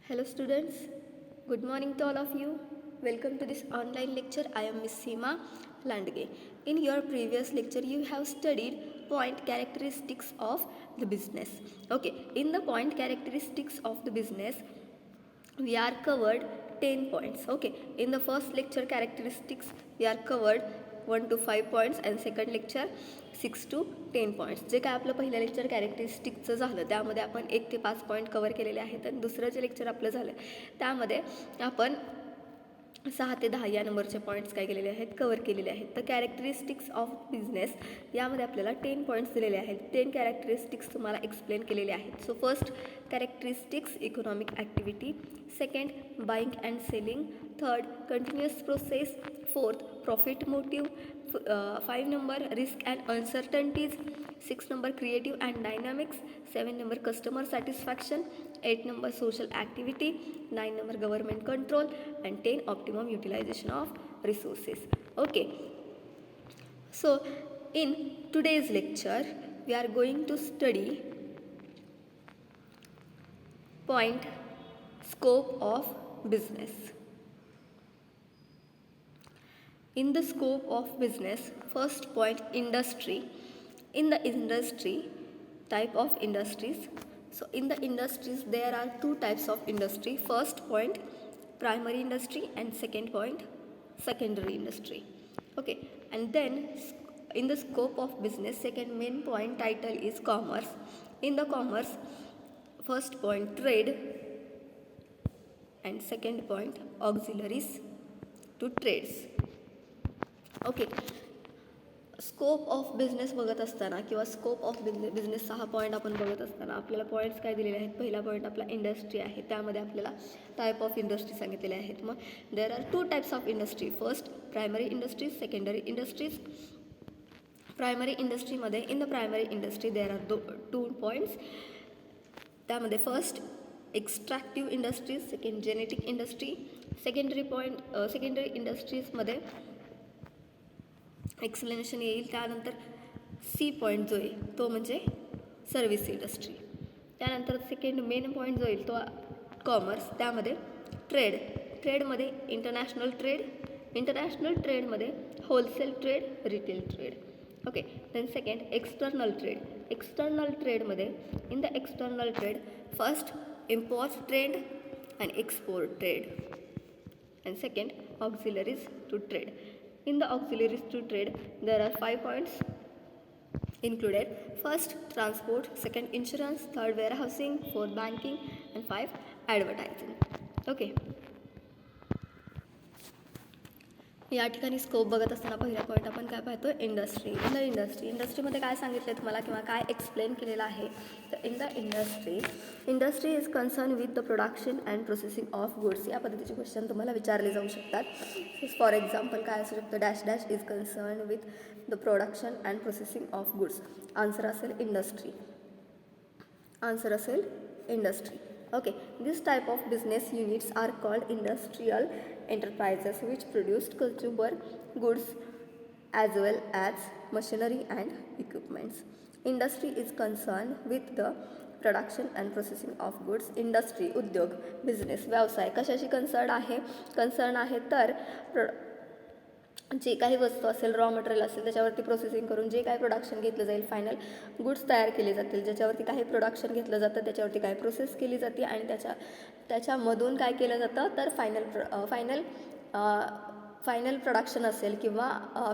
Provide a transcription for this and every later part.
Hello students, good morning to all of you. Welcome to this online lecture. I am Miss Seema Landge. In your previous lecture you have studied point characteristics of the business. Okay, in the point characteristics of the business we are covered 10 points. Okay, in the first lecture characteristics we are covered 1 to 5 points and second lecture 6 to 10 points. जे काय आपलं पहिलं lecture कॅरेक्टरिस्टिकचं झालं त्यामध्ये आपण 1 ते 5 point cover केलेले आहेत आणि दुसरं जे लेक्चर आपलं झालं त्यामध्ये आपण 6 ते 10 या नंबरचे पॉईंट्स काय केलेले आहेत कवर केलेले आहेत. तर कॅरेक्टरिस्टिक्स ऑफ बिझनेस यामध्ये आपल्याला 10 पॉईंट्स दिलेले आहेत. 10 कॅरेक्टरिस्टिक्स तुम्हाला एक्सप्लेन केलेले आहेत. So first characteristics economic activity, second buying and selling, third continuous process, fourth profit motive, 5 number risk and uncertainties, 6 number creative and dynamics, 7 number customer satisfaction, 8 number social activity, 9 number government control and 10 optimum utilization of resources. Okay, so in today's lecture we are going to study point scope of business. In the scope of business, first point industry. In the industry, type of industries. So in the industries there are two types of industry. First point primary industry and second point secondary industry. Okay, and then in the scope of business, second main point title is commerce. In the commerce, first point trade and second point auxiliaries to trades. Okay, scope of business बघत असताना किंवा scope of बिझनेसचा हा point आपण बघत असताना आपल्याला points काय दिलेले आहेत. पहिला पॉईंट आपला इंडस्ट्री आहे, त्यामध्ये आपल्याला टाईप ऑफ इंडस्ट्री सांगितलेले आहेत. मग there are two types of industry. First primary industries, secondary industries. Primary इंडस्ट्रीमध्ये in the primary industry there are two points. त्यामध्ये first extractive industries, second genetic industry. Secondary इंडस्ट्रीजमध्ये explanation येईल. त्यानंतर C point जो येईल तो म्हणजे सर्व्हिस इंडस्ट्री. त्यानंतर सेकंड मेन पॉईंट जो येईल तो कॉमर्स. त्यामध्ये ट्रेडमध्ये इंटरनॅशनल ट्रेडमध्ये wholesale trade, retail trade. Okay, then second external ट्रेडमध्ये in the external trade first import trade and export trade and second auxiliaries to trade. In the auxiliaries to trade, there are 5 points included. First, transport. Second, insurance. Third, warehousing. Fourth, banking. And 5, advertising. Okay. या ठिकाणी scope बघत असताना पहिला point आपण काय पाहतो, industry. In the इंडस्ट्रीमध्ये काय सांगितलं आहे तुम्हाला किंवा काय एक्सप्लेन केलेलं आहे. तर in the industry is concern with the production and processing of goods. या पद्धतीचे क्वेश्चन तुम्हाला विचारले जाऊ शकतात. फॉर एक्झाम्पल काय असू शकतं, dash dash is concern with the production and processing of goods. Answer असेल industry. Okay, this type of business units are called industrial enterprises which produced consumer goods as well as machinery and equipments. Industry is concerned with the production and processing of goods. Industry, उद्योग, business, व्यवसाय कशाशी concern आहे तर जे काही वस्तू असेल, raw material असेल त्याच्यावरती प्रोसेसिंग करून जे काही प्रोडक्शन घेतलं जाईल, फायनल गुड्स तयार केले जातील, ज्याच्यावरती काही प्रोडक्शन घेतलं जातं त्याच्यावरती काही प्रोसेस केली जाते आणि त्याच्यामधून काय केलं जातं तर फायनल प्रोडक्शन असेल किंवा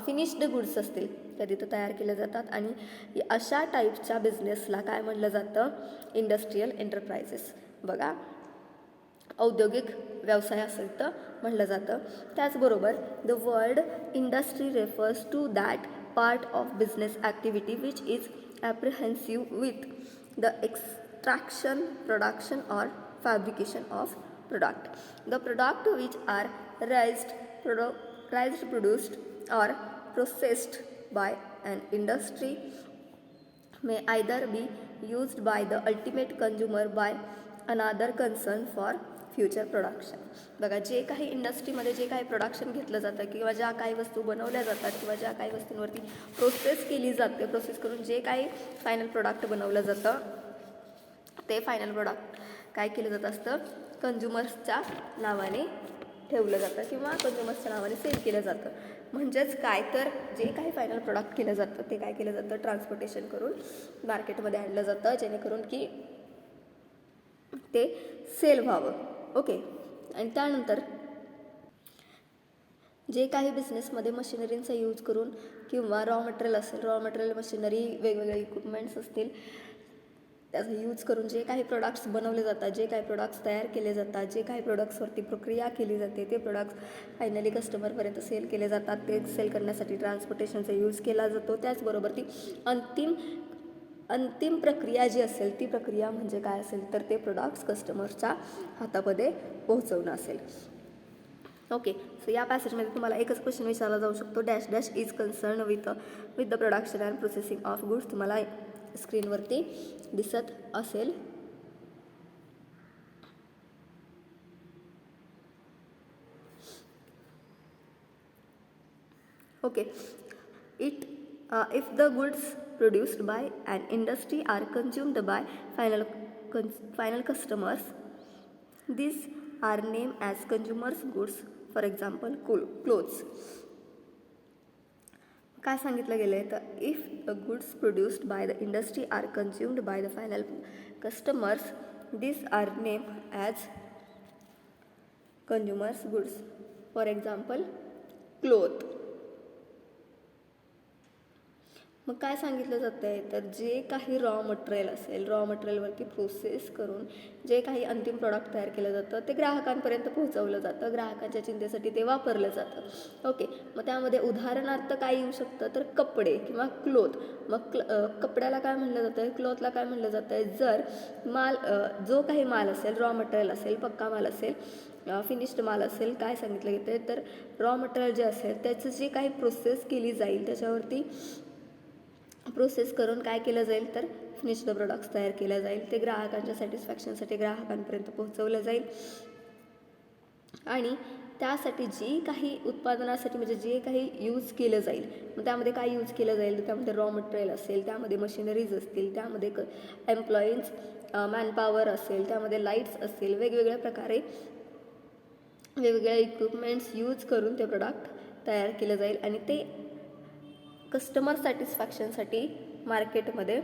फिनिश्ड गुड्स असतील त्या तिथं तयार केल्या जातात. आणि अशा टाईपच्या बिझनेसला काय म्हटलं जातं, इंडस्ट्रियल एंटरप्राइजेस. बघा, औद्योगिक व्यवसाय असेल तर म्हटलं जातं. त्याचबरोबर the word industry refers to that part of business activity which is apprehensive with the extraction, production or fabrication of product. The product which are raised, produced or processed by an industry may either be used by the ultimate consumer by another concern for future production. बघा, जे काही इंडस्ट्रीमध्ये जे काही production घेतलं जातं किंवा ज्या काही वस्तू बनवल्या जातात किंवा ज्या काही वस्तूंवरती प्रोसेस केली जाते, प्रोसेस करून जे काही फायनल प्रोडक्ट बनवलं जातं ते फायनल प्रोडक्ट काय केलं जात असतं, कन्झ्युमर्सच्या नावाने ठेवलं जातं किंवा कन्झ्युमर्सच्या नावाने सेल केलं जातं. म्हणजेच काय तर जे काही फायनल प्रोडक्ट केलं जातं ते काय केलं जातं, ट्रान्सपोर्टेशन करून मार्केटमध्ये आणलं जातं जेणेकरून की ते सेल व्हावं. ओके. आणि त्यानंतर जे काही बिझनेसमध्ये मशिनरींचा यूज करून किंवा रॉ मटेरियल असेल, रॉ मटेरियल मशिनरी वेगवेगळे इक्विपमेंट्स असतील त्याचा यूज करून जे काही प्रोडक्ट्स बनवले जातात, जे काही प्रोडक्ट्स तयार केले जातात, जे काही प्रोडक्ट्सवरती प्रक्रिया केली जाते ते प्रोडक्ट्स फायनली कस्टमरपर्यंत सेल केले जातात. ते सेल करण्यासाठी ट्रान्सपोर्टेशनचा यूज केला जातो. त्याचबरोबर ती अंतिम प्रक्रिया जी असेल ती प्रक्रिया म्हणजे काय असेल तर ते प्रोडक्ट्स कस्टमरच्या हातामध्ये पोहोचवणं असेल. ओके. सो या पॅसेजमध्ये तुम्हाला एकच क्वेश्चन विचारला जाऊ शकतो, dash dash is concern with the production and processing of goods. तुम्हाला स्क्रीनवरती दिसत असेल. Okay. If the goods produced by an industry are consumed by final customers, these are named as consumers goods. For example, clothes. काय सांगितलं गेलं आहे तर if the goods produced by the industry are consumed by the final customers, this are name as consumers goods. For example cloth. मग काय सांगितलं जातं आहे तर जे काही रॉ मटेरियल असेल, रॉ मटेरियलवरती प्रोसेस करून जे काही अंतिम प्रॉडक्ट तयार केलं जातं ते ग्राहकांपर्यंत पोहोचवलं जातं, ग्राहकांच्या चिंतेसाठी ते वापरलं जातं. ओके. मग त्यामध्ये उदाहरणार्थ काय येऊ शकतं तर कपडे किंवा क्लोथ. मग कपड्याला काय म्हणलं जातं आहे, क्लोथला काय म्हणलं जातं आहे, जर जो काही माल असेल, रॉ मटेरियल असेल, पक्का माल असेल, फिनिश्ड माल असेल, काय सांगितलं गेलं आहे तर रॉ मटेरियल जे असेल त्याचं जे काही प्रोसेस केली जाईल त्याच्यावरती प्रोसेस करून काय केलं जाईल तर फिनिश्ड प्रोडक्ट्स तयार केल्या जाईल. ते ग्राहकांच्या सॅटिस्फॅक्शनसाठी ग्राहकांपर्यंत पोहोचवलं जाईल. आणि त्यासाठी जी काही उत्पादनासाठी म्हणजे जे काही यूज केलं जाईल, मग त्यामध्ये काय यूज केलं जाईल, त्यामध्ये रॉ मटेरियल असेल, त्यामध्ये मशिनरीज असतील, त्यामध्ये एम्प्लॉईज मॅनपॉवर असेल, त्यामध्ये लाईट्स असतील, वेगवेगळ्या प्रकारे वेगवेगळ्या इक्विपमेंट्स यूज करून ते प्रोडक्ट तयार केलं जाईल आणि ते कस्टमर सॅटिस्फॅक्शनसाठी मार्केटमध्ये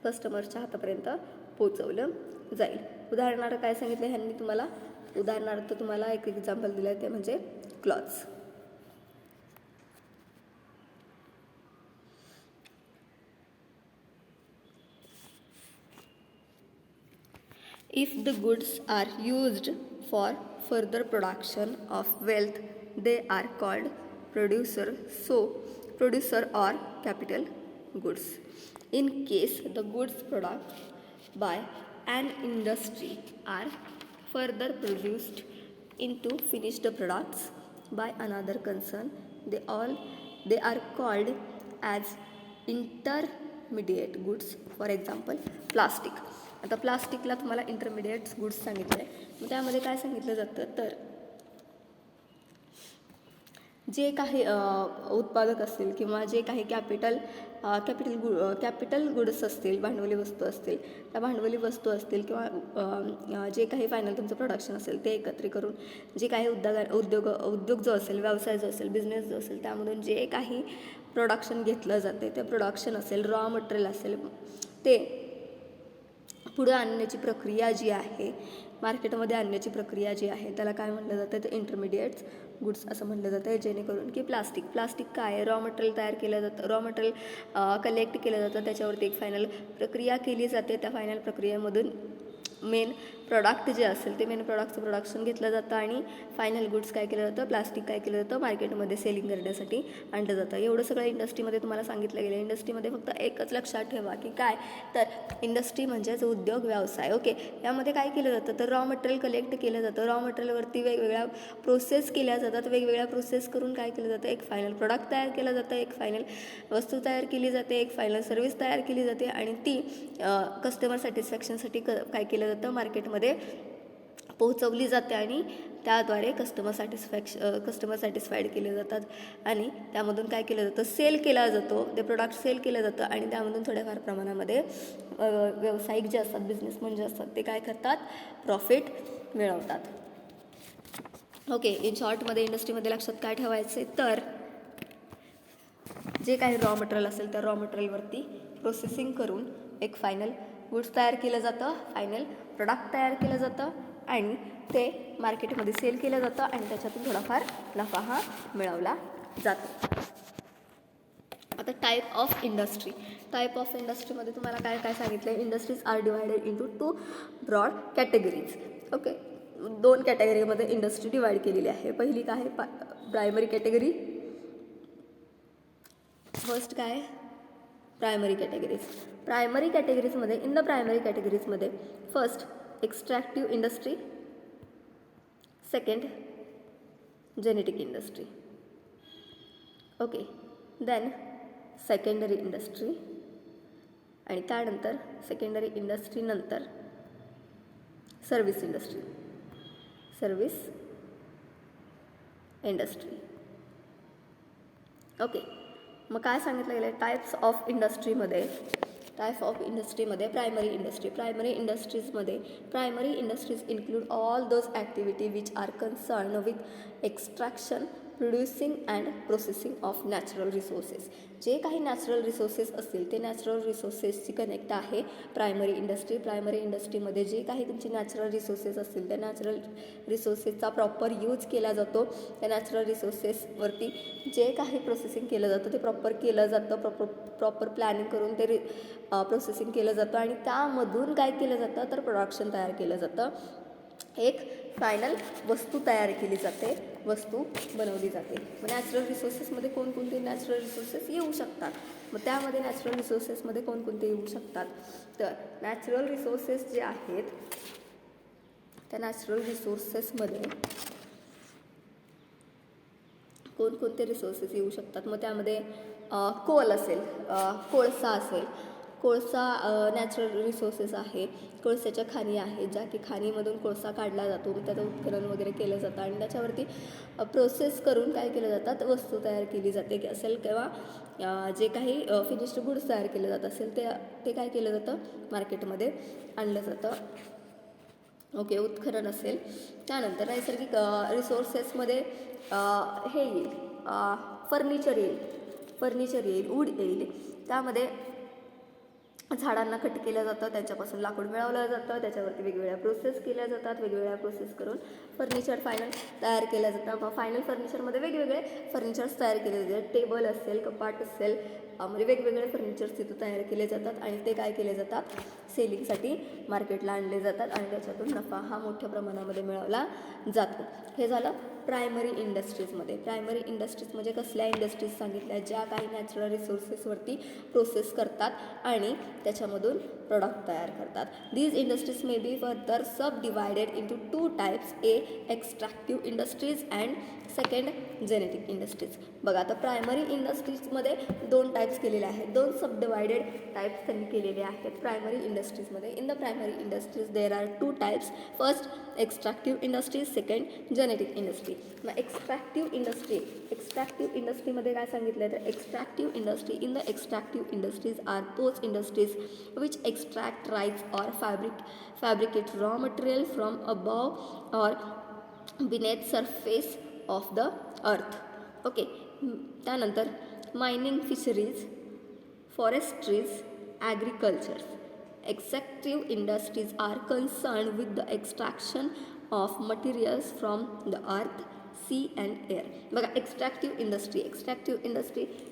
कस्टमरच्या हातापर्यंत पोचवलं जाईल. उदाहरणार्थ काय सांगितलं ह्यांनी तुम्हाला, उदाहरणार्थ तुम्हाला एक एक्झाम्पल दिलं आहे ते म्हणजे clothes. If the goods are used for further production of wealth, they are called producer or capital goods. In case the goods produced by an industry are further produced into finished products by another concern, they are called as intermediate goods. For example, plastic. आता प्लास्टिकला तुम्हाला intermediate goods सांगितलं आहे. मग त्यामध्ये काय सांगितलं जातं तर जे काही उत्पादक असतील किंवा जे काही कॅपिटल गुड्स असतील, भांडवली वस्तू असतील, त्या भांडवली वस्तू असतील किंवा जे काही फायनल तुमचं प्रोडक्शन असेल ते एकत्रित करून जे काही उद्योग जो असेल, व्यवसाय जो असेल, बिझनेस जो असेल, त्यामधून जे काही प्रोडक्शन घेतलं जाते ते प्रोडक्शन असेल, रॉ मटेरियल असेल, ते पुढे आणण्याची प्रक्रिया जी आहे, मार्केटमध्ये आणण्याची प्रक्रिया जी आहे त्याला काय म्हटलं जातं तर इंटरमिडिएट्स गुड्स असं म्हटलं जातं आहे. जेणेकरून की प्लास्टिक काय आहे, रॉ मटेरियल तयार केलं जातं, रॉ मटेरियल कलेक्ट केलं जातं, त्याच्यावरती एक फायनल प्रक्रिया केली जाते. त्या फायनल प्रक्रियेमधून मेन प्रॉडक्ट जे असेल ते मेन प्रॉडक्टचं प्रोडक्शन घेतलं जातं आणि फायनल गुड्स काय केलं जातं, प्लास्टिक काय केलं जातं, मार्केटमध्ये सेलिंग करण्यासाठी आणलं जातं. एवढं सगळं इंडस्ट्रीमध्ये तुम्हाला सांगितलं गेलं. इंडस्ट्रीमध्ये फक्त एकच लक्षात ठेवा की काय तर इंडस्ट्री म्हणजेच उद्योग व्यवसाय. ओके. यामध्ये काय केलं जातं तर रॉ मटेरियल कलेक्ट केलं जातं, रॉ मटेरियलवरती वेगवेगळ्या प्रोसेस केल्या जातात, वेगवेगळ्या प्रोसेस करून काय केलं जातं, एक फायनल प्रोडक्ट तयार केलं जातं, एक फायनल वस्तू तयार केली जाते, एक फायनल सर्व्हिस तयार केली जाते आणि ती कस्टमर सॅटिस्फॅक्शनसाठी काय केलं जातं, मार्केटमध्ये पोहोचवली जाते आणि त्याद्वारे कस्टमर सॅटिस्फाईड केले जातात आणि त्यामधून काय केलं जातं, सेल केला जातो, ते प्रोडक्ट सेल केलं जातं आणि त्यामधून थोड्याफार प्रमाणामध्ये व्यावसायिक जे असतात, बिझनेसमन जे असतात ते काय करतात, प्रॉफिट मिळवतात. ओके, इन शॉर्टमध्ये इंडस्ट्रीमध्ये लक्षात काय ठेवायचे तर जे काही रॉ मटेरियल असेल त्या रॉ मटेरियलवरती प्रोसेसिंग करून एक फायनल गुड्स तयार केलं जातं, फायनल प्रोडक्ट तयार केलं जातं आणि ते मार्केटमध्ये सेल केलं जातं आणि त्याच्यातून थोडाफार नफा हा मिळवला जातो. आता type of industry. Type of इंडस्ट्रीमध्ये तुम्हाला काय काय सांगितलं आहे, industries are divided into 2 broad categories. Okay, 2 कॅटेगरीमध्ये इंडस्ट्री डिवाइड केलेली आहे. पहिली काय आहे, प्रायमरी कॅटेगरी. फर्स्ट काय, प्रायमरी कॅटेगरीज. प्रायमरी कॅटेगरीजमध्ये, इन द प्रायमरी कॅटेगरीजमध्ये first extractive industry, second genetic industry. Okay, then secondary industry आणि त्यानंतर सेकंडरी इंडस्ट्री नंतर service industry. Service industry. Okay, मग काय सांगितलं गेलं आहे, टाईप्स ऑफ इंडस्ट्रीमध्ये प्रायमरी इंडस्ट्री. प्रायमरी इंडस्ट्रीजमध्ये primary industries include all those activity which are concern with extraction, producing and processing of natural resources. जे काही नॅचरल रिसोर्सेस असतील ते नॅचरल रिसोर्सेसची कनेक्ट आहे प्रायमरी इंडस्ट्री. प्रायमरी इंडस्ट्रीमध्ये जे काही तुमची नॅचरल रिसोर्सेस असतील त्या नॅचरल रिसोर्सेसचा प्रॉपर यूज केला जातो. त्या नॅचरल रिसोर्सेसवरती जे काही प्रोसेसिंग केलं जातं ते प्रॉपर केलं जातं, प्रॉपर प्लॅनिंग करून ते प्रोसेसिंग केलं जातं आणि त्यामधून काय केलं जातं तर प्रोडक्शन तयार केलं जातं. एक फायनल वस्तू तयार केली जाते, वस्तू बनवली जाते. मग नॅचरल रिसोर्सेसमध्ये कोणकोणते नॅचरल रिसोर्सेस येऊ शकतात, मग त्यामध्ये नॅचरल रिसोर्सेसमध्ये कोणकोणते येऊ शकतात तर नॅचरल रिसोर्सेस जे आहेत त्या नॅचरल रिसोर्सेसमध्ये कोणकोणते रिसोर्सेस येऊ शकतात. मग त्यामध्ये कोल असेल, कोळसा असेल. कोळसा नॅचरल रिसोर्सेस आहे. कोळशाच्या खाणी आहेत ज्या की खाणीमधून कोळसा काढला जातो, त्याचं उत्खनन वगैरे केलं जातं आणि त्याच्यावरती प्रोसेस करून काय केलं जातात, वस्तू तयार केली जाते की असेल किंवा जे काही फिनिश्ड गुड्स तयार केले जात असेल ते काय केलं जातं, मार्केटमध्ये आणलं जातं. ओके, उत्खनन असेल. त्यानंतर नैसर्गिक रिसोर्सेसमध्ये हे येईल, फर्निचर येईल, वूड येईल. त्यामध्ये झाडांना कट केलं जातं, त्याच्यापासून लाकूड मिळवलं जातं, त्याच्यावरती वेगवेगळ्या प्रोसेस केल्या जातात, वेगवेगळ्या प्रोसेस करून फर्निचर फायनल तयार केलं जातं. मग फायनल फर्निचरमध्ये वेगवेगळे फर्निचर्स तयार केले जातात. टेबल असेल, कपाट असेल, म्हणजे वेगवेगळे फर्निचर्स तिथं तयार केले जातात आणि ते काय केले जातात, सेलिंगसाठी मार्केटला आणले जातात आणि त्याच्यातून नफा हा मोठ्या प्रमाणामध्ये मिळवला जातो. हे झालं प्रायमरी इंडस्ट्रीजमध्ये. प्रायमरी इंडस्ट्रीज म्हणजे कसल्या इंडस्ट्रीज सांगितल्या, ज्या काही नॅचरल रिसोर्सेसवरती प्रोसेस करतात आणि त्याच्यामधून प्रोडक्ट तयार करतात. These industries may be further subdivided into 2 types, A extractive industries and second genetic industries. बघा, आता प्रायमरी इंडस्ट्रीजमध्ये 2 टाईप्स केलेले आहेत, 2 सब डिवायडेड टाईप्स त्यांनी केलेले आहेत प्रायमरी इंडस्ट्रीजमध्ये. In the primary industries there are 2 types. First extractive industries, second genetic industry. मग extractive इंडस्ट्रीमध्ये काय सांगितलं तर extractive industry, in the extractive industries are those industries which extract raise or fabricate raw material from above or beneath surface of the earth. Okay, त्यानंतर mining, fisheries, forestries, agriculture. Extractive industries are concern with the extraction of materials from the earth, sea and air. बघा, एक्स्ट्रॅक्टिव्ह industry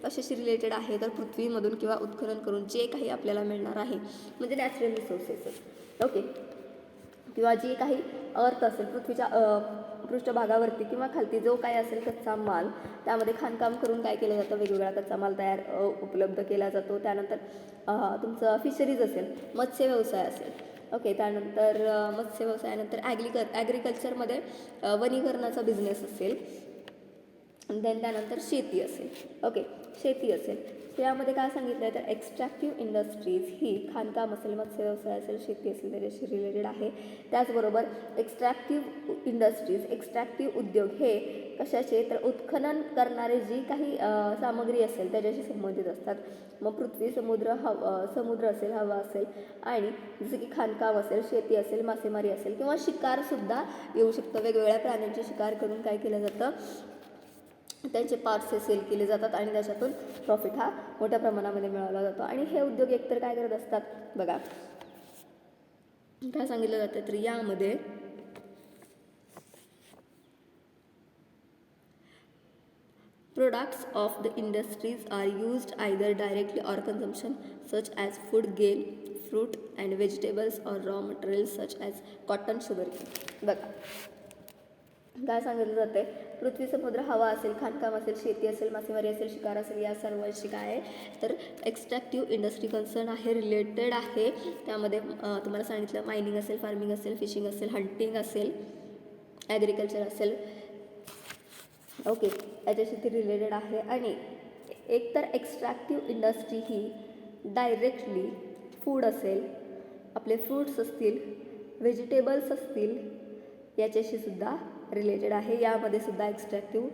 कशाशी related आहे तर पृथ्वीमधून किंवा उत्खनन करून जे काही आपल्याला मिळणार आहे म्हणजे नॅचरल रिसोर्सेस. ओके, किंवा जे काही अर्थ असेल पृथ्वीच्या पृष्ठभागावरती किंवा खालती जो काय असेल कच्चा माल, त्यामध्ये खाणकाम करून काय केलं जातं, वेगवेगळा कच्चा माल तयार उपलब्ध केला जातो. त्यानंतर तुमचं फिशरीज असेल, मत्स्य व्यवसाय असेल. ओके, त्यानंतर मत्स्य व्यवसायानंतर ॲग्रिकल्चरमध्ये वनीकरणाचा बिझनेस असेल. देन त्यानंतर शेती असेल. ओके, शेती असेल. यामध्ये काय सांगितलं आहे तर एक्स्ट्रॅक्टिव्ह इंडस्ट्रीज ही खाणकाम असेल, मत्स्य व्यवसाय असेल, शेती असेल त्याच्याशी रिलेटेड आहे. त्याचबरोबर एक्स्ट्रॅक्टिव्ह इंडस्ट्रीज, एक्स्ट्रॅक्टिव्ह उद्योग हे कशाचे तर उत्खनन करणारे जी काही सामग्री असेल त्याच्याशी संबंधित असतात. मग पृथ्वी, समुद्र असेल, हवा असेल आणि जसं की खाणकाम असेल, शेती असेल, मासेमारी असेल किंवा शिकारसुद्धा येऊ शकतं. वेगवेगळ्या प्राण्यांची शिकार करून काय केलं जातं, त्यांचे पार्ट्स हे सेल केले जातात आणि त्याच्यातून प्रॉफिट हा मोठ्या प्रमाणामध्ये मिळवला जातो. आणि हे उद्योग एकतर काय करत असतात बघा, काय सांगितलं जातं तर यामध्ये products of the industries are used either directly or consumption such as food grain, fruit and vegetables or raw materials such as cotton, sugarcane. बघा काय सांगितलं जाते, पृथ्वी, समुद्र, हवा असेल, खाणकाम असेल, शेती असेल, मासेमारी असेल, शिकार असेल, या सर्वांशी काय आहे तर एक्स्ट्रॅक्टिव्ह इंडस्ट्री कन्सर्न आहे, रिलेटेड आहे. त्यामध्ये तुम्हाला सांगितलं मायनिंग असेल, फार्मिंग असेल, फिशिंग असेल, हंटिंग असेल, ॲग्रिकल्चर असेल, ओके, याच्याशी ती रिलेटेड आहे. आणि एकतर एक्स्ट्रॅक्टिव्ह इंडस्ट्री ही डायरेक्टली फूड असेल, आपले फ्रूट्स असतील, व्हेजिटेबल्स असतील, याच्याशी सुद्धा रिलेटेड आहे. यामध्ये सुद्धा एक्स्ट्रॅक्टिव्ह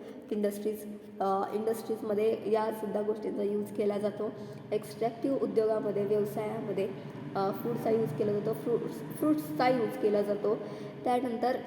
इंडस्ट्रीजमध्ये यासुद्धा गोष्टींचा यूज केला जातो. एक्स्ट्रॅक्टिव्ह उद्योगामध्ये, व्यवसायामध्ये फूडचा यूज केला जातो, फ्रूट्सचा यूज केला जातो. त्यानंतर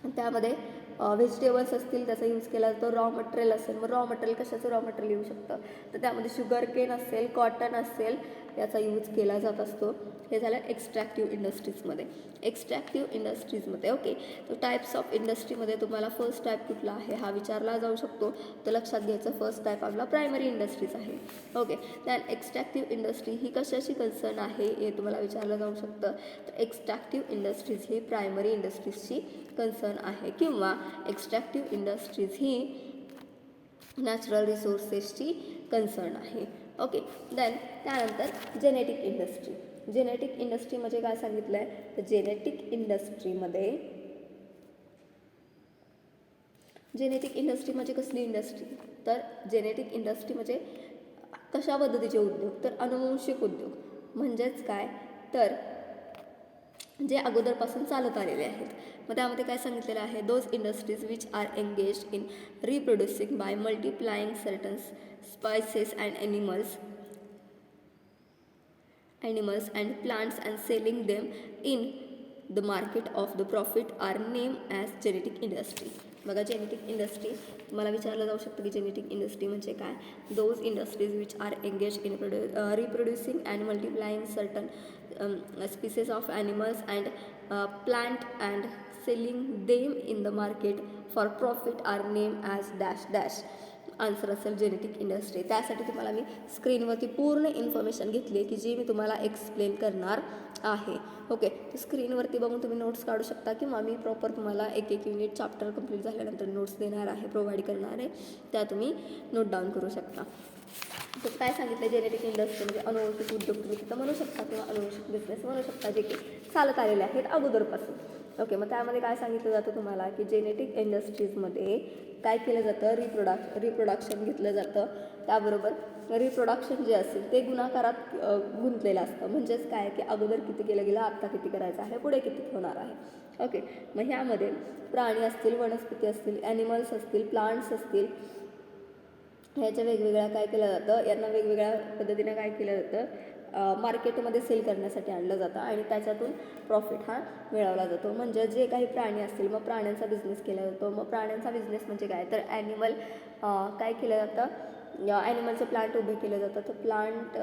त्यामध्ये व्हेजिटेबल्स असतील त्याचा यूज केला जातो. रॉ मटेरियल असेल, मग रॉ मटेरियल कशाचं रॉ मटेरियल येऊ शकतं तर त्यामध्ये शुगर केन असेल, कॉटन असेल, याचा यूज केला जात असतो. हे झालं एक्स्ट्रॅक्टिव्ह इंडस्ट्रीजमध्ये. एक्स्ट्रॅक्टिव्ह इंडस्ट्रीजमध्ये ओके, तर टाईप्स ऑफ इंडस्ट्रीमध्ये तुम्हाला फर्स्ट टाईप कुठला आहे हा विचारला जाऊ शकतो. तर लक्षात घ्यायचं फर्स्ट टाईप आपला प्रायमरी इंडस्ट्रीज आहे. ओके, त्यान एक्स्ट्रॅक्टिव्ह इंडस्ट्री ही कशाची कन्सर्न आहे हे तुम्हाला विचारलं जाऊ शकतं. तर एक्स्ट्रॅक्टिव्ह इंडस्ट्रीज ही प्रायमरी इंडस्ट्रीजची कन्सर्न आहे किंवा एक्स्ट्रॅक्टिव्ह इंडस्ट्रीज ही नॅचरल रिसोर्सेसची कन्सर्न आहे. ओके, देन त्यानंतर जेनेटिक इंडस्ट्री. जेनेटिक इंडस्ट्री म्हणजे काय सांगितलं आहे तर जेनेटिक इंडस्ट्री म्हणजे कसली इंडस्ट्री तर जेनेटिक इंडस्ट्री म्हणजे कशा पद्धतीचे उद्योग तर अनुवंशिक उद्योग. म्हणजेच काय तर जे अगोदरपासून चालत आलेले आहेत. मग त्यामध्ये काय सांगितलेलं आहे, those industries which are engaged in reproducing by multiplying certain spices and animals and plants and selling them in the market of the profit are named as genetic industry. बघा जेनेटिक इंडस्ट्री तुम्हाला विचारलं जाऊ शकतं की genetic industry म्हणजे काय. Those industries which are engage in reproducing and multiplying certain species of animals and plant and selling them in the market for profit are name as dash dash. Answer असेल genetic industry. त्यासाठी तुम्हाला मी स्क्रीनवरती पूर्ण information घेतली आहे की जी मी तुम्हाला explain करणार आहे. ओके, तर स्क्रीनवरती बघून तुम्ही नोट्स काढू शकता किंवा मी प्रॉपर तुम्हाला एक युनिट चॅप्टर कंप्लीट झाल्यानंतर नोट्स देणार आहे, प्रोव्हाइड करणार आहे, त्या तुम्ही नोट डाऊन करू शकता. तर काय सांगितलं जेनेटिक इंडस्ट्री म्हणजे अनुवंशिक उद्योग तुम्ही तिथं म्हणू शकता किंवा अनुवंशिक बिझनेस म्हणू शकता जे की चालत आलेले आहेत अगोदरपासून. ओके, मग त्यामध्ये काय सांगितलं जातं तुम्हाला की जेनेटिक इंडस्ट्रीजमध्ये काय केलं जातं रिप्रोडक्शन घेतलं जातं. त्याबरोबर रिप्रोडक्शन जे असेल ते गुणाकारात गुंतलेलं असतं. म्हणजेच काय की अगोदर किती केलं गेलं, आत्ता किती करायचं आहे, पुढे किती होणार आहे. ओके, मग ह्यामध्ये प्राणी असतील, वनस्पती असतील, ॲनिमल्स असतील, प्लांट्स असतील, ह्याच्या वेगवेगळ्या काय केलं जातं, यांना वेगवेगळ्या पद्धतीनं काय केलं जातं मार्केटमध्ये सेल करण्यासाठी आणलं जातं आणि त्याच्यातून प्रॉफिट हा मिळवला जातो. म्हणजे जे काही प्राणी असतील मग प्राण्यांचा बिझनेस केला जातो. मग प्राण्यांचा बिझनेस म्हणजे काय तर ॲनिमल काय केलं जातं, ॲनिमलचं प्लांट उभे केलं जातं. तर प्लांट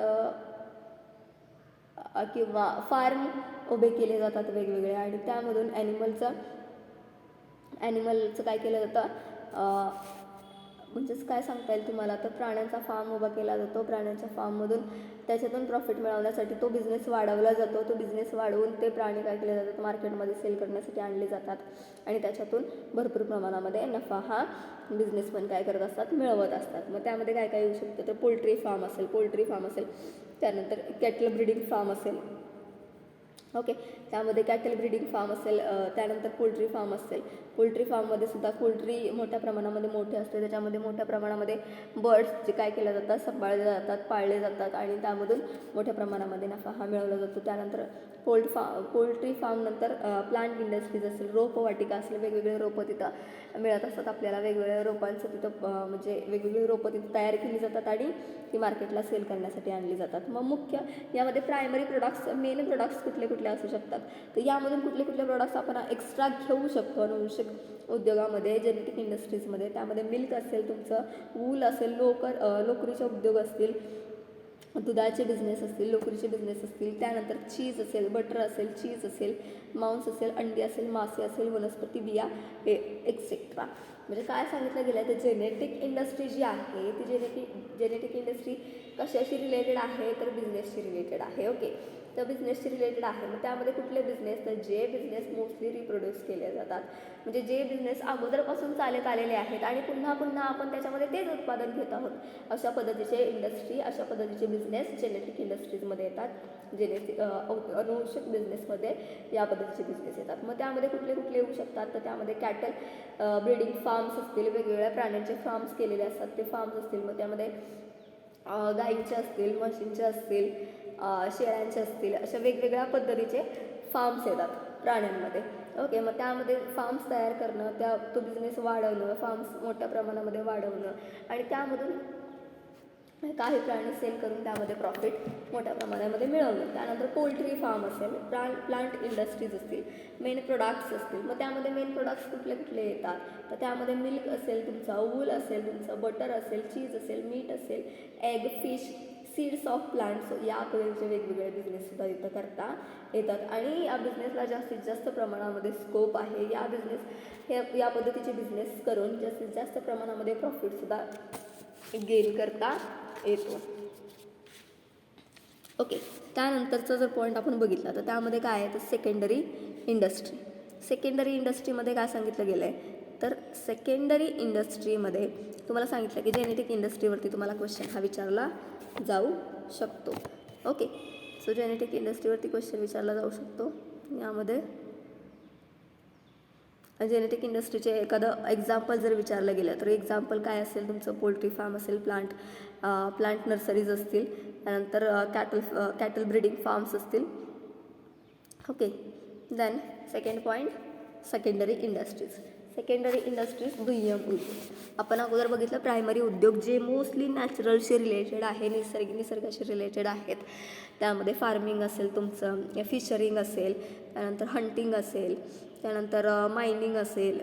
किंवा फार्म उभे केले जातात वेगवेगळे आणि त्यामधून ॲनिमलचं काय केलं जातं म्हणजेच काय सांगता येईल तुम्हाला तर प्राण्यांचा फार्म उभा केला जातो. प्राण्यांच्या फार्ममधून त्याच्यातून प्रॉफिट मिळवण्यासाठी तो बिझनेस वाढवला जातो. तो बिझनेस वाढवून ते प्राणी काय केले जातात मार्केटमध्ये सेल करण्यासाठी आणले जातात आणि त्याच्यातून भरपूर प्रमाणामध्ये नफा हा बिझनेसमॅन काय करत असतात मिळवत असतात. मग त्यामध्ये काय काय येऊ शकतं तर पोल्ट्री फार्म असेल, त्यानंतर कॅटल ब्रीडिंग फार्म असेल, ओके. त्यामध्ये कॅटल ब्रीडिंग फार्म असेल, त्यानंतर पोल्ट्री फार्म असेल. पोल्ट्री फार्ममध्ये सुद्धा पोल्ट्री मोठ्या प्रमाणामध्ये मोठे असते, त्याच्यामध्ये मोठ्या प्रमाणामध्ये बर्ड्स जे काय केले जातात, सांभाळले जातात, पाळले जातात आणि त्यामधून मोठ्या प्रमाणामध्ये नफा हा मिळवला जातो. त्यानंतर पोल्ट्री फार्म नंतर प्लांट इंडस्ट्रीज असेल, रोपवाटिका असेल, वेगवेगळे रोपं तिथं मिळत असतात आपल्याला. वेगवेगळ्या रोपांचं तिथं म्हणजे वेगवेगळी रोपं तिथं तयार केली जातात आणि ती मार्केटला सेल करण्यासाठी आणली जातात. मग मुख्य यामध्ये प्रायमरी प्रोडक्ट्स, मेन प्रोडक्ट्स कुठले कुठले असू शकतात, तर यामधून कुठले कुठले प्रोडक्ट्स आपण एक्स्ट्रा घेऊ शकतो अनुवंशिक उद्योगामध्ये, जेनेटिक इंडस्ट्रीजमध्ये. त्यामध्ये मिल्क असेल तुमचं, वूल असेल, लोकरीचे उद्योग असतील, दुधाचे बिझनेस असतील, लोकरीचे बिझनेस असतील. त्यानंतर चीज असेल, बटर असेल, चीज असेल, मांस असेल, अंडी असेल, मासे असेल, वनस्पती बिया एक्सेट्रा. म्हणजे काय सांगितलं गेलं आहे, तर जेनेटिक इंडस्ट्री जी आहे ती जेनेटिक इंडस्ट्री कशाशी रिलेटेड आहे, तर बिझनेसशी रिलेटेड आहे. ओके. तर बिझनेसशी रिलेटेड आहे. मग त्यामध्ये कुठले बिझनेस, तर जे बिझनेस मोस्टली रिप्रोड्यूस केले जातात, म्हणजे जे बिझनेस अगोदरपासून चालत आलेले आहेत आणि पुन्हा पुन्हा आपण त्याच्यामध्ये तेच उत्पादन घेत आहोत, अशा पद्धतीचे इंडस्ट्री, अशा पद्धतीचे बिझनेस जेनेटिक इंडस्ट्रीजमध्ये येतात. अनुवंशिक बिझनेसमध्ये या पद्धतीचे बिझनेस येतात. मग त्यामध्ये कुठले कुठले येऊ शकतात, तर त्यामध्ये कॅटल ब्रीडिंग फार्म्स असतील, वेगवेगळ्या प्राण्यांचे फार्म्स केलेले असतात, ते फार्म्स असतील. मग त्यामध्ये गाईंचे असतील, म्हशींचे असतील, शेळ्यांचे असतील, अशा वेगवेगळ्या पद्धतीचे फार्म्स येतात प्राण्यांमध्ये. ओके. मग त्यामध्ये फार्म्स तयार करणं, तो बिझनेस वाढवणं, फार्म्स मोठ्या प्रमाणामध्ये वाढवणं आणि त्यामधून काही प्राणी सेल करून त्यामध्ये प्रॉफिट मोठ्या प्रमाणामध्ये मिळवणं. त्यानंतर पोल्ट्री फार्म असेल, प्लांट इंडस्ट्रीज असतील, मेन प्रोडक्ट्स असतील. मग त्यामध्ये मेन प्रोडक्ट्स कुठले कुठले येतात, तर त्यामध्ये मिल्क असेल तुमचा, वूल असेल तुमचं, बटर असेल, चीज असेल, मीट असेल, egg, fish, seeds of plants, या पद्धतीचे वेगवेगळे बिझनेससुद्धा इथं करता येतात आणि या बिझनेसला जास्तीत जास्त प्रमाणामध्ये स्कोप आहे. या पद्धतीचे बिझनेस करून जास्तीत जास्त प्रमाणामध्ये प्रॉफिटसुद्धा गेन करता येतो. ओके. त्यानंतरचा जर पॉईंट आपण बघितला तर त्यामध्ये काय आहे, तर सेकंडरी इंडस्ट्री. सेकंडरी इंडस्ट्रीमध्ये काय सांगितलं गेलं आहे, तर सेकंडरी इंडस्ट्रीमध्ये तुम्हाला सांगितलं की जेनेटिक इंडस्ट्रीवरती तुम्हाला क्वेश्चन हा विचारला जाऊ शकतो. ओके. सो जेनेटिक इंडस्ट्रीवरती क्वेश्चन विचारला जाऊ शकतो. यामध्ये जेनेटिक इंडस्ट्रीचे एखादं एक्झाम्पल जर विचारलं गेलं तर एक्झाम्पल काय असेल तुमचं, पोल्ट्री फार्म असेल, प्लांट नर्सरीज असतील, त्यानंतर कॅटल ब्रीडिंग फार्म्स असतील. Okay. Then second point, secondary industries. Secondary industries दुय्यम उद्योग. आपण अगोदर बघितलं प्रायमरी उद्योग जे मोस्टली नॅचरलशी रिलेटेड आहे, निसर्गाशी रिलेटेड आहेत. त्यामध्ये फार्मिंग असेल तुमचं, फिशरिंग असेल, त्यानंतर हंटिंग असेल, त्यानंतर मायनिंग असेल.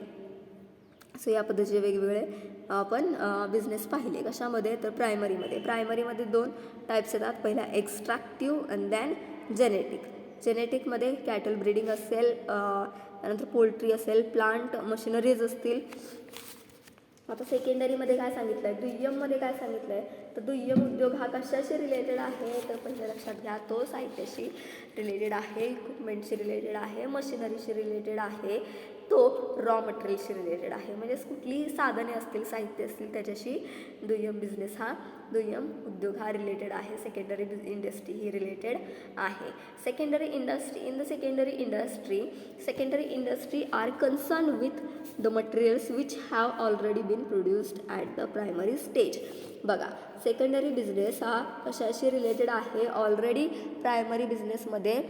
सो या पद्धतीचे वेगवेगळे आपण बिझनेस पाहिले. कशामध्ये, तर प्रायमरीमध्ये 2 टाईप्स येतात. पहिला एक्स्ट्रॅक्टिव्ह अँड दॅन जेनेटिकमध्ये कॅटल ब्रीडिंग असेल, त्यानंतर पोल्ट्री असेल, प्लांट मशिनरीज असतील. आता सेकंडरीमध्ये काय सांगितलं आहे, दुय्यममध्ये काय सांगितलं आहे, तर दुय्यम उद्योग हा कशाशी रिलेटेड आहे, तर पहिलं लक्षात घ्या, तो साहित्याशी रिलेटेड आहे, इक्विपमेंटशी रिलेटेड आहे, मशिनरीशी रिलेटेड आहे, तो रॉ मटेरियलशी रिलेटेड आहे. म्हणजेच कुठलीही साधने असतील, साहित्य असतील, त्याच्याशी दुय्यम उद्योग हा रिलेटेड आहे. सेकंडरी इंडस्ट्री ही रिलेटेड आहे. Secondary industry are concern with the materials which have already been produced at the primary stage. बघा, सेकंडरी बिझनेस हा कशाशी रिलेटेड आहे, ऑलरेडी प्रायमरी बिझनेसमध्ये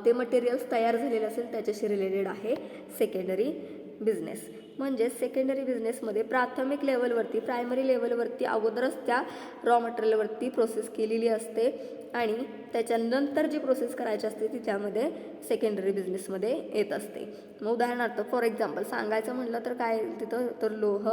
ते मटेरियल्स तयार झालेले असेल त्याच्याशी रिलेटेड आहे सेकंडरी बिझनेस. म्हणजे सेकंडरी बिझनेसमध्ये प्रायमरी लेवलवरती अगोदरच त्या रॉ मटेरियलवरती प्रोसेस केलेली असते आणि त्याच्यानंतर जी प्रोसेस करायची असते ती त्यामध्ये सेकंडरी बिझनेसमध्ये येत असते. मग उदाहरणार्थ फॉर एक्झाम्पल सांगायचं म्हटलं तर काय तिथं, तर लोह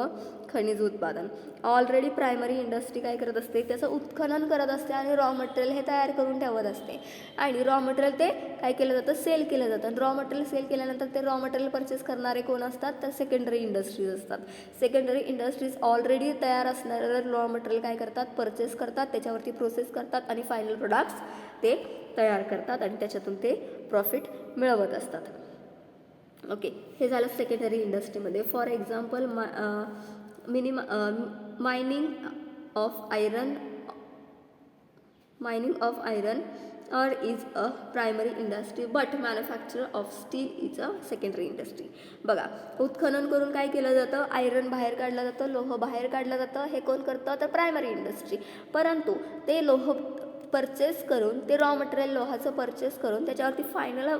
खनिज उत्पादन. ऑलरेडी प्रायमरी इंडस्ट्री काय करत असते, त्याचं उत्खनन करत असते आणि रॉ मटेरियल हे तयार करून ठेवत असते आणि रॉ मटेरियल ते काय केलं जातं, सेल केलं जातं. आणि रॉ मटेरियल सेल केल्यानंतर ते रॉ मटेरियल परचेस करणारे कोण असतात, तर सेकंडरी इंडस्ट्रीज असतात. सेकंडरी इंडस्ट्रीज ऑलरेडी तयार असणारं रॉ मटेरियल काय करतात, परचेस करतात, त्याच्यावरती प्रोसेस करतात आणि फायनल प्रोडक्ट्स ते तयार करतात आणि त्याच्यातून ते प्रॉफिट मिळवत असतात. ओके. हे झालं सेकंडरी इंडस्ट्रीमध्ये. For example mining of iron or is a primary industry but manufacture of steel is a secondary industry. बघा, उत्खनन करून काय केलं जातं, आयरन बाहेर काढलं जातं, लोह बाहेर काढलं जातं. हे कोण करतं, तर प्रायमरी इंडस्ट्री. परंतु ते लोह परचेस करून, ते रॉ मटेरियल लोहाचं परचेस करून त्याच्यावरती फायनल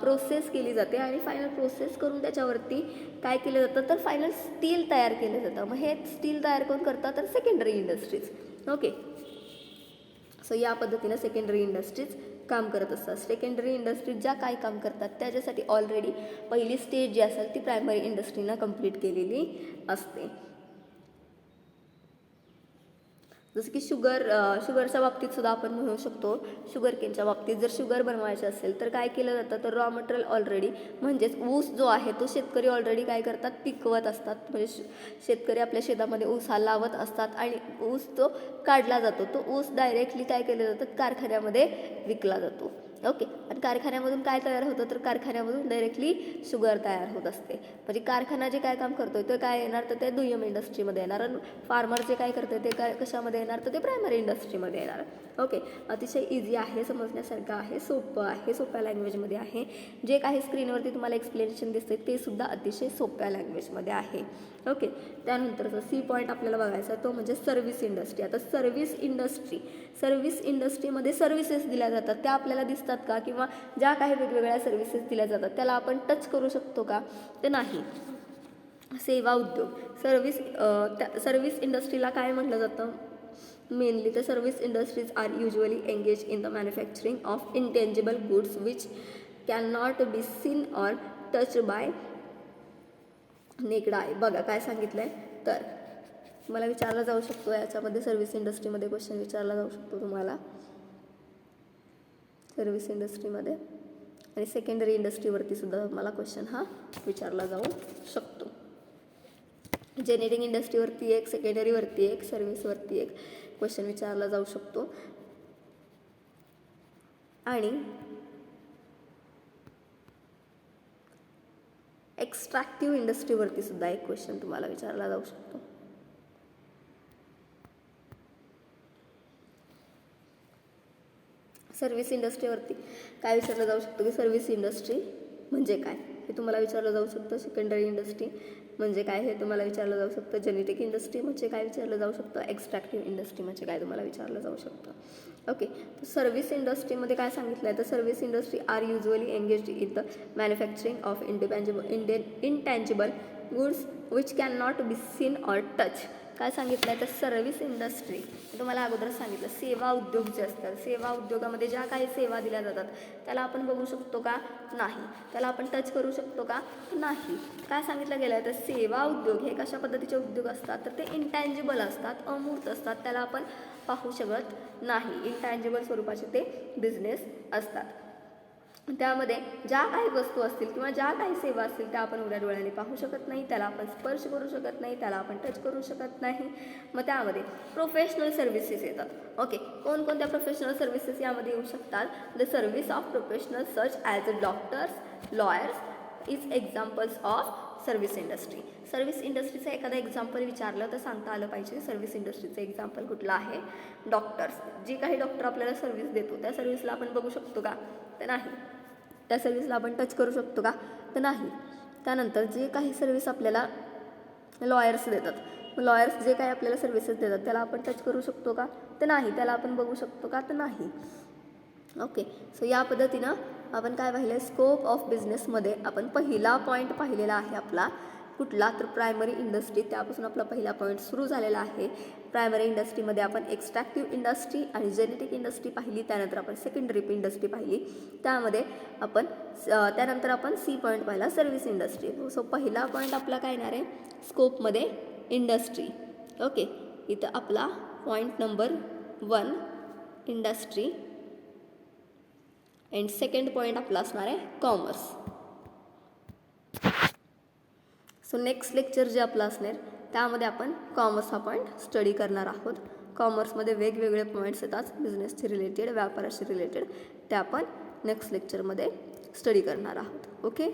प्रोसेस केली जाते आणि फायनल प्रोसेस करून त्याच्यावरती काय केलं जातं, तर फायनल स्टील तयार केलं जातं. मग हे स्टील तयार कोण करतात, तर सेकंडरी इंडस्ट्रीज. ओके, सो या पद्धतीनं सेकंडरी इंडस्ट्रीज काम करत असतात. सेकंडरी इंडस्ट्रीज ज्या काय काम करतात त्याच्यासाठी ऑलरेडी पहिली स्टेज जी असेल ती प्रायमरी इंडस्ट्रीनं कंप्लीट केलेली असते. जसं की शुगरच्या बाबतीत सुद्धा आपण म्हणू शकतो. शुगर केनच्या बाबतीत जर शुगर बनवायचे असेल तर काय केलं जातं, तर रॉ मटेरियल ऑलरेडी म्हणजेच ऊस जो आहे तो शेतकरी ऑलरेडी काय करतात, पिकवत असतात. म्हणजे शेतकरी आपल्या शेतामध्ये ऊस हा लावत असतात आणि ऊस तो काढला जातो. तो ऊस डायरेक्टली काय केलं जातं, कारखान्यामध्ये विकला जातो. ओके, आणि कारखान्यामधून काय तयार होतं, तर कारखान्यामधून डायरेक्टली शुगर तयार होत असते. म्हणजे कारखाना जे काय काम करतोय ते काय येणार, तर ते दुय्यम इंडस्ट्रीमध्ये येणार. आणि फार्मर जे काय करतोय ते काय कशामध्ये येणार, तर ते प्रायमरी इंडस्ट्रीमध्ये येणार. ओके, अतिशय इझी आहे, समजण्यासारखं आहे, सोपं आहे, सोप्या लँग्वेजमध्ये आहे. जे काही स्क्रीनवरती तुम्हाला एक्सप्लेनेशन दिसते ते सुद्धा अतिशय सोप्या लँग्वेजमध्ये आहे. ओके, त्यानंतरचा सी पॉईंट आपल्याला बघायचा तो म्हणजे सर्व्हिस इंडस्ट्री. आता सर्व्हिस इंडस्ट्रीमध्ये सर्व्हिसेस दिल्या जातात त्या आपल्याला दिसतात का, किंवा ज्या काही वेगवेगळ्या सर्व्हिसेस दिल्या जातात त्याला आपण टच करू शकतो का, ते नाही. सेवा उद्योग, सर्व्हिस इंडस्ट्रीला काय म्हटलं जातं, mainly the service industries are usually engaged in the manufacturing of intangible goods which cannot be seen or touched by naked eye. बघा काय सांगितलं आहे, तर तुम्हाला विचारला जाऊ शकतो याच्यामध्ये सर्व्हिस इंडस्ट्रीमध्ये क्वेश्चन विचारला जाऊ शकतो तुम्हाला सर्व्हिस इंडस्ट्रीमध्ये. आणि सेकंडरी इंडस्ट्रीवरती सुद्धा मला क्वेश्चन हा विचारला जाऊ शकतो. जेनेटिक इंडस्ट्रीवरती एक, सेकंडरीवरती एक, सर्व्हिसवरती एक क्वेश्चन विचारला जाऊ शकतो. आणि एक्स्ट्रॅक्टिव्ह इंडस्ट्रीवरती सुद्धा एक क्वेश्चन तुम्हाला विचारला जाऊ शकतो. सर्व्हिस इंडस्ट्रीवरती काय विचारलं जाऊ शकतो, की सर्व्हिस इंडस्ट्री म्हणजे काय हे तुम्हाला विचारलं जाऊ शकतं. सेकंडरी इंडस्ट्री म्हणजे काय हे तुम्हाला विचारलं जाऊ शकतं. जेनेटिक इंडस्ट्री म्हणजे काय विचारलं जाऊ शकतं. एक्स्ट्रॅक्टिव्ह इंडस्ट्री म्हणजे काय तुम्हाला विचारलं जाऊ शकतं. ओके, तर सर्व्हिस इंडस्ट्रीमध्ये काय सांगितलं आहे, तर service industry are usually engaged in the manufacturing of intangible goods which can not be seen or touch. काय सांगितलं आहे, तर सर्व्हिस इंडस्ट्री तुम्हाला अगोदर सांगितलं. सेवा उद्योग जे असतात, सेवा उद्योगामध्ये ज्या काही सेवा दिल्या जातात त्याला आपण बघू शकतो का, नाही. त्याला आपण टच करू शकतो का, नाही. काय सांगितलं गेलं आहे, तर सेवा उद्योग हे कशा पद्धतीचे उद्योग असतात, तर ते इंटँजिबल असतात, अमूर्त असतात, त्याला आपण पाहू शकत नाही. इंटँजिबल स्वरूपाचे ते बिझनेस असतात. त्यामध्ये ज्या काही वस्तू असतील किंवा ज्या काही सेवा असतील त्या आपण उघड्या डोळ्याने पाहू शकत नाही, त्याला आपण स्पर्श करू शकत नाही, त्याला आपण टच करू शकत नाही. मग त्यामध्ये प्रोफेशनल सर्व्हिसेस येतात. ओके, कोणकोणत्या प्रोफेशनल सर्व्हिसेस यामध्ये येऊ शकतात, the service of professional such as a doctors, lawyers is examples of service industry. Service इंडस्ट्रीचं एखादं एक्झाम्पल विचारलं तर सांगता आलं पाहिजे. सर्व्हिस इंडस्ट्रीचं एक्झाम्पल कुठलं आहे, डॉक्टर्स. जी काही डॉक्टर आपल्याला सर्व्हिस देतो त्या सर्व्हिसला आपण बघू शकतो का, तर नाही. त्या सर्व्हिसला आपण टच करू शकतो का, तर नाही. त्यानंतर जे काही सर्व्हिस आपल्याला लॉयर्स देतात, लॉयर्स जे काही आपल्याला सर्व्हिसेस देतात त्याला आपण टच करू शकतो का, तर नाही. त्याला आपण बघू शकतो का, तर नाही. ओके, सो या पद्धतीनं आपण काय पाहिलं, स्कोप ऑफ बिझनेसमध्ये आपण पहिला पॉईंट पाहिलेला आहे आपला कुठला, तर प्रायमरी इंडस्ट्री. त्यापासून आपला पहिला पॉईंट सुरू झालेला आहे. प्रायमरी इंडस्ट्रीमध्ये आपण एक्स्ट्रॅक्टिव्ह इंडस्ट्री आणि जेनेटिक इंडस्ट्री पाहिली. त्यानंतर आपण सेकंडरी इंडस्ट्री पाहिली. त्यामध्ये आपण त्यानंतर आपण सी पॉईंट पाहिला, सर्व्हिस इंडस्ट्री. सो पहिला पॉईंट आपला काय येणार आहे, स्कोपमध्ये इंडस्ट्री. ओके, इथं आपला point number 1 industry and second point आपला असणार आहे कॉमर्स. सो नेक्स्ट लेक्चर जे आपलं असणार त्यामध्ये आपण कॉमर्स हा पॉईंट स्टडी करणार आहोत. कॉमर्समध्ये वेगवेगळे पॉईंट्स येतात बिझनेसशी रिलेटेड, व्यापाराशी रिलेटेड, ते आपण नेक्स्ट लेक्चरमध्ये स्टडी करणार आहोत. ओके,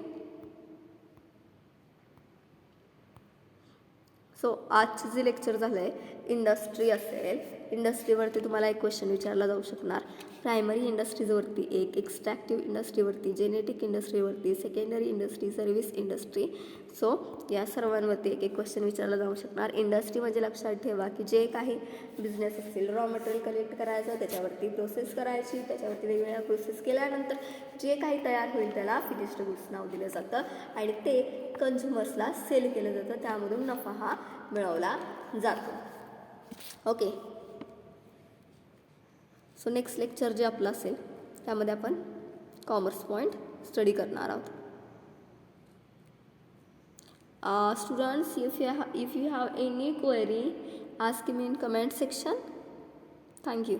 सो आजचे जे लेक्चर झालं आहे इंडस्ट्री असेल, इंडस्ट्रीवरती तुम्हाला एक क्वेश्चन विचारला जाऊ शकणार. प्रायमरी इंडस्ट्रीजवरती एक, एक्स्ट्रॅक्टिव्ह इंडस्ट्रीवरती, जेनेटिक इंडस्ट्रीवरती, secondary industry, service industry. So या सर्वांवरती एक एक क्वेश्चन विचारला जाऊ शकणार. इंडस्ट्री म्हणजे लक्षात ठेवा की जे काही बिझनेस असतील, रॉ मटेरियल कलेक्ट करायचं, त्याच्यावरती प्रोसेस करायची, त्याच्यावरती वेगवेगळ्या प्रोसेस केल्यानंतर जे काही तयार होईल त्याला फिनिश्ड गुड्स नाव दिलं जातं आणि ते कन्झ्युमर्सला सेल केलं जातं, त्यामधून नफा हा मिळवला जातो. ओके. सो नेक्स्ट लेक्चर जे आपलं असेल त्यामध्ये आपण कॉमर्स पॉईंट स्टडी करणार आहोत. Students, if you have any query, ask me in comment section. Thank you.